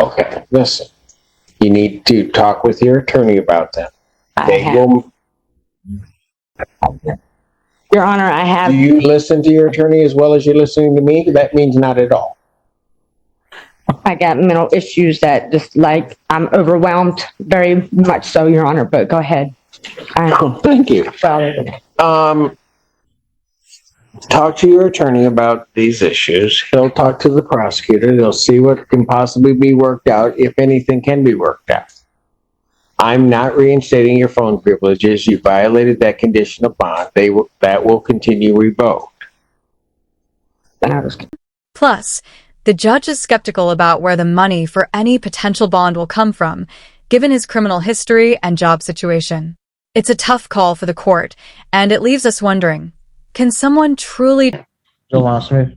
Okay, listen. You need to talk with your attorney about that. Your Honor, I have. Do you listen to your attorney as well as you're listening to me? That means not at all. I got mental issues that just like I'm overwhelmed, very much so, Your Honor, but go ahead. Thank you. Talk to your attorney about these issues. He'll talk to the prosecutor. They'll see what can possibly be worked out, if anything can be worked out. I'm not reinstating your phone privileges. You violated that condition of bond. That will continue revoked. Plus, the judge is skeptical about where the money for any potential bond will come from, given his criminal history and job situation. It's a tough call for the court, and it leaves us wondering, can someone truly... Answer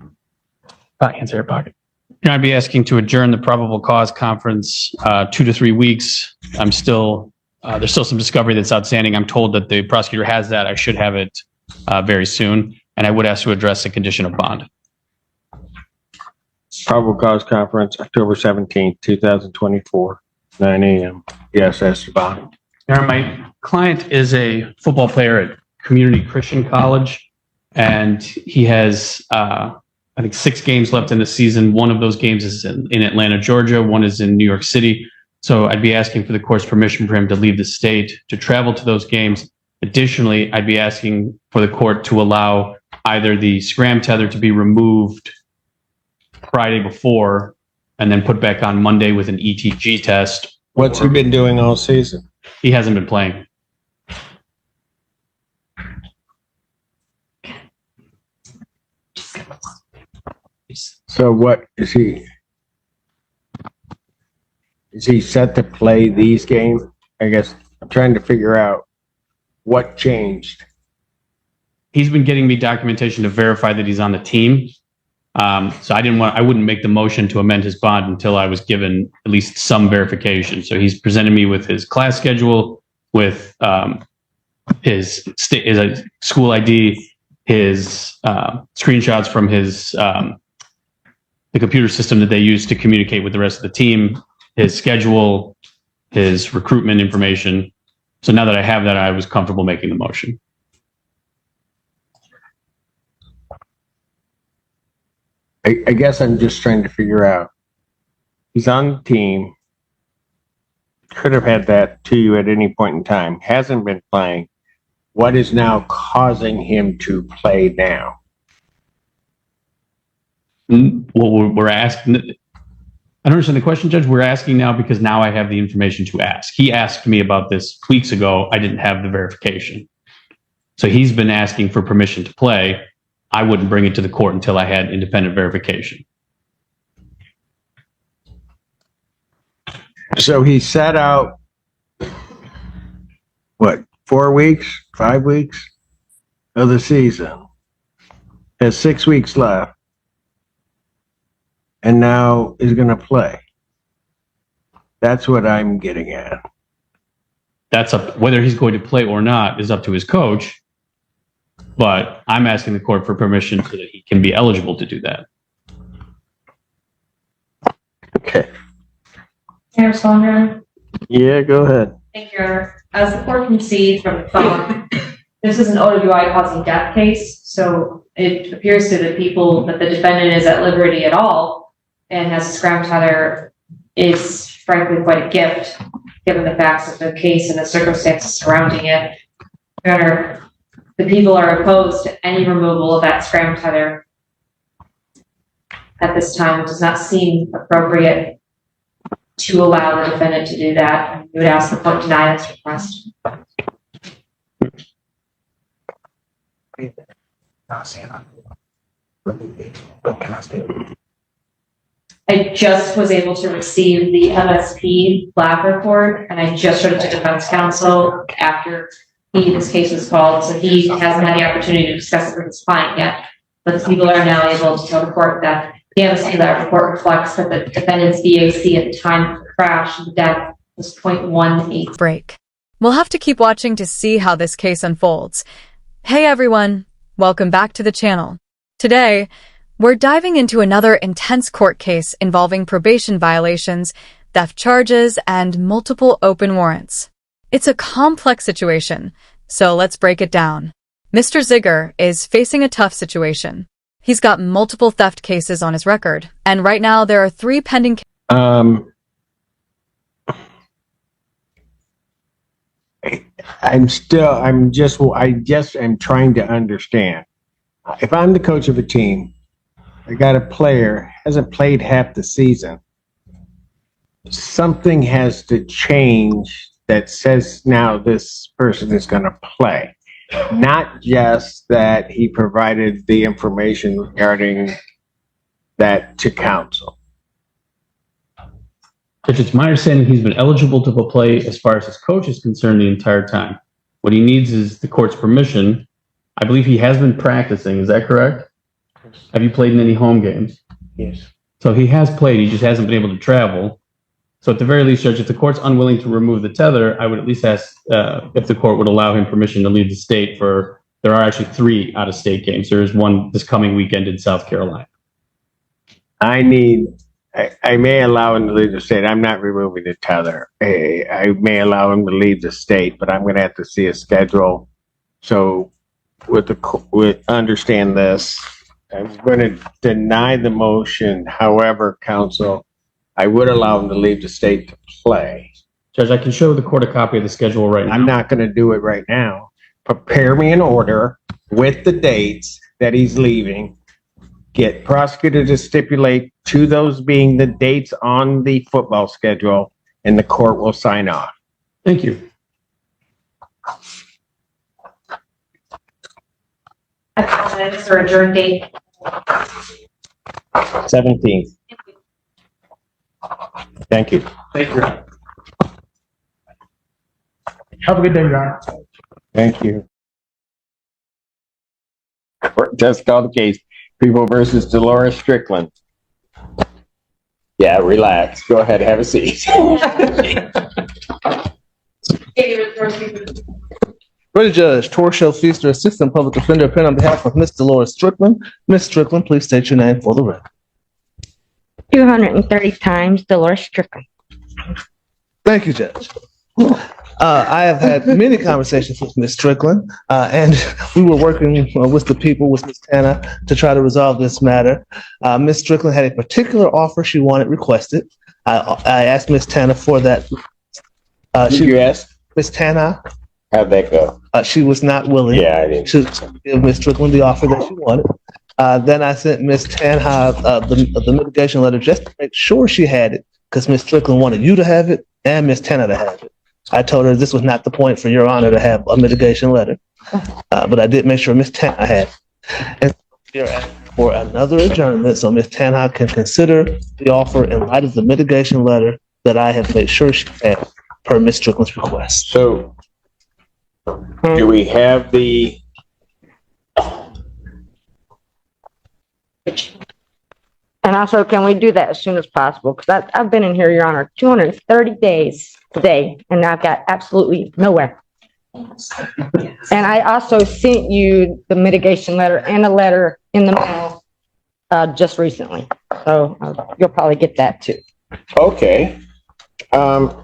your pocket. I'd be asking to adjourn the probable cause conference 2 to 3 weeks. I'm still, there's still some discovery that's outstanding. I'm told that the prosecutor has that. I should have it very soon. And I would ask to address the condition of bond. Probable cause conference, October 17th, 2024, 9 a.m. Yes, that's the bond. My client is a football player at Community Christian College, and he has, I think, 6 games left in the season. One of those games is in Atlanta, Georgia. One is in New York City. So I'd be asking for the court's permission for him to leave the state to travel to those games. Additionally, I'd be asking for the court to allow either the scram tether to be removed Friday before and then put back on Monday with an ETG test. What's he been doing all season? He hasn't been playing. So what is he? Is he set to play these games? I guess I'm trying to figure out what changed. He's been getting me documentation to verify that he's on the team. So I wouldn't make the motion to amend his bond until I was given at least some verification. So he's presented me with his class schedule, with his school ID, his screenshots from his the computer system that they use to communicate with the rest of the team, his schedule, his recruitment information. So now that I have that, I was comfortable making the motion. I guess I'm just trying to figure out. He's on the team. Could have had that to you at any point in time. Hasn't been playing. What is now causing him to play now? Well, we're asking. I don't understand the question, Judge. We're asking now because now I have the information to ask. He asked me about this weeks ago. I didn't have the verification. So he's been asking for permission to play. I wouldn't bring it to the court until I had independent verification. So he sat out, what, 4 weeks, 5 weeks of the season, has 6 weeks left, and now is going to play. That's what I'm getting at. That's up, whether he's going to play or not is up to his coach, but I'm asking the court for permission so that he can be eligible to do that. Okay. Can I respond, Your Honor? Yeah, go ahead. Thank you, Your Honor. As the court can see from the phone, this is an OWI causing death case, so it appears to the people that the defendant is at liberty at all and has a scram tether is frankly quite a gift, given the facts of the case and the circumstances surrounding it. Your Honor, the people are opposed to any removal of that scram tether at this time. It does not seem appropriate to allow the defendant to do that. We would ask the court to deny this request. I just was able to receive the MSP lab report, and I just showed it to defense counsel after this case was called, so he hasn't had the opportunity to discuss it with his client yet. But the people are now able to tell the court that the MSP lab report reflects that the defendant's VAC at the time of the crash and death was 0.18. Break. We'll have to keep watching to see how this case unfolds. Hey everyone, welcome back to the channel. Today, We're diving into another intense court case involving probation violations, theft charges, and multiple open warrants. It's a complex situation, so let's break it down. Mr. Ziegler is facing a tough situation. He's got multiple theft cases on his record, and right now there are 3 pending I just am trying to understand. If I'm the coach of a team, I got a player, hasn't played half the season. Something has to change that says now this person is going to play. Not just that he provided the information regarding that to counsel. Judge, it's my understanding he's been eligible to play as far as his coach is concerned the entire time. What he needs is the court's permission. I believe he has been practicing. Is that correct? Have you played in any home games? Yes. So he has played. He just hasn't been able to travel. So at the very least, Judge, if the court's unwilling to remove the tether, I would at least ask if the court would allow him permission to leave the state for, there are actually 3 out-of-state games. There is one this coming weekend in South Carolina. I may allow him to leave the state. I'm not removing the tether. I may allow him to leave the state, but I'm going to have to see a schedule. So understand this. I'm going to deny the motion. However, counsel, I would allow him to leave the state to play. Judge, I can show the court a copy of the schedule right now. I'm not going to do it right now. Prepare me an order with the dates that he's leaving. Get prosecutor to stipulate to those being the dates on the football schedule, and the court will sign off. Thank you. Minutes or adjourn date. 17th. Thank you. Thank you. Have a good day, Your Honor. Thank you. Just call the case. People versus Dolores Strickland. Yeah, relax. Go ahead, have a seat. Ready, Judge. Torshell Feaster, Assistant Public Defender, appearing on behalf of Ms. Dolores Strickland. Ms. Strickland, please state your name for the record. 230 times Dolores Strickland. Thank you, Judge. I have had many conversations with Ms. Strickland, and we were working with the people, with Ms. Tanner, to try to resolve this matter. Ms. Strickland had a particular offer she wanted requested. I asked Ms. Tanner for that. You asked? Ms. Tanner. How'd that go? She was not willing to give Ms. Strickland the offer that she wanted. Then I sent Ms. Tanha the mitigation letter just to make sure she had it, because Ms. Strickland wanted you to have it and Ms. Tanner to have it. I told her this was not the point for Your Honor to have a mitigation letter, but I did make sure Ms. Tanha had it. And you're asking for another adjournment so Ms. Tanha can consider the offer in light of the mitigation letter that I have made sure she had per Ms. Strickland's request. So, do we have the... And also, can we do that as soon as possible? Because I've been in here, Your Honor, 230 days today, and I've got absolutely nowhere. And I also sent you the mitigation letter and a letter in the mail just recently. So you'll probably get that too. Okay. I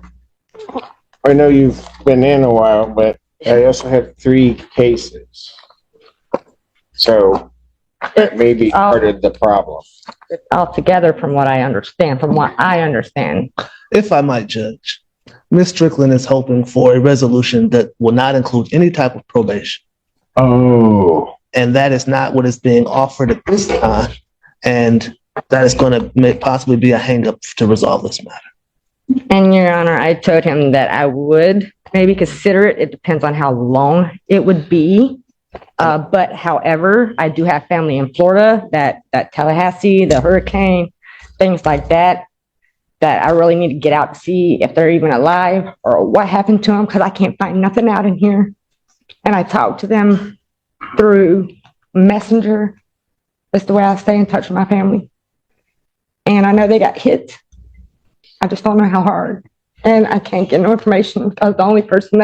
know you've been in a while, but I also have 3 cases. So that may be part of the problem. Altogether, from what I understand, If I might, Judge, Ms. Strickland is hoping for a resolution that will not include any type of probation. Oh. And that is not what is being offered at this time. And that is going to possibly be a hang-up to resolve this matter. And Your Honor, I told him that I would maybe consider it. It depends on how long it would be. But however, I do have family in Florida, that Tallahassee, the hurricane, things like that I really need to get out to see if they're even alive or what happened to them, because I can't find nothing out in here. And I talked to them through Messenger. That's the way I stay in touch with my family. And I know they got hit. I just don't know how hard. And I can't get no information because the only person that